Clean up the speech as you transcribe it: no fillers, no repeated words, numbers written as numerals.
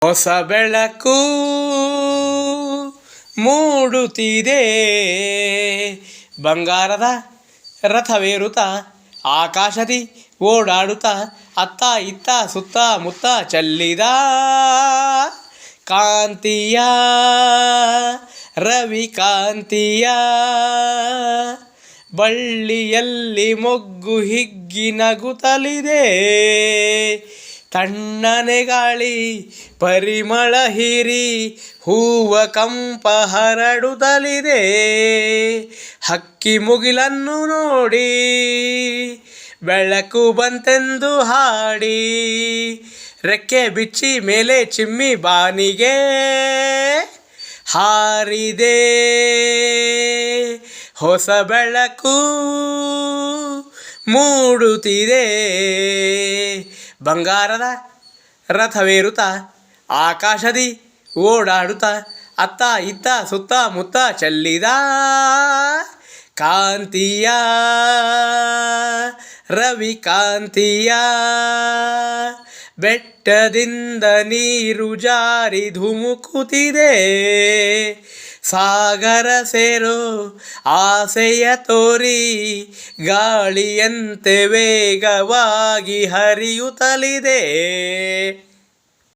ಹೊಸ ಬೆಳಕು ಮೂಡುತ್ತಿದೆ, ಬಂಗಾರದ ರಥವೇರುತ್ತ ಆಕಾಶದಿ ಓಡಾಡುತ್ತ ಅತ್ತ ಇತ್ತ ಸುತ್ತ ಮುತ್ತ ಚೆಲ್ಲಿದ ಕಾಂತಿಯ ರವಿಕಾಂತಿಯ ಬಳ್ಳಿಯಲ್ಲಿ ಮೊಗ್ಗು ಹಿಗ್ಗಿ ನಗುತ್ತಲಿದೆ. ತಣ್ಣನೆ ಗಾಳಿ ಪರಿಮಳ ಹೀರಿ ಹೂವ ಕಂಪ ಹರಡುತ್ತಲಿದೆ. ಹಕ್ಕಿ ಮುಗಿಲನ್ನು ನೋಡಿ ಬೆಳಕು ಬಂತೆಂದು ಹಾಡಿ ರೆಕ್ಕೆ ಬಿಚ್ಚಿ ಮೇಲೆ ಚಿಮ್ಮಿ ಬಾನಿಗೆ ಹಾರಿದೆ. ಹೊಸ ಬೆಳಕು ಮೂಡುತ್ತಿದೆ, ಬಂಗಾರದ ರಥವೇರುತ್ತ ಆಕಾಶದಿ ಓಡಾಡುತ್ತ ಅತ್ತ ಇತ್ತ ಸುತ್ತ ಮುತ್ತ ಚೆಲ್ಲಿದ ಕಾಂತಿಯ ರವಿಕಾಂತಿಯ. ಬೆಟ್ಟದಿಂದ ನೀರು ಜಾರಿ ಧುಮುಕುತ್ತಿದೆ, ಸಾಗರ ಸೇರೋ ಆಸೆಯ ತೋರಿ ಗಾಳಿಯಂತೆ ವೇಗವಾಗಿ ಹರಿಯುತ್ತಲಿದೆ.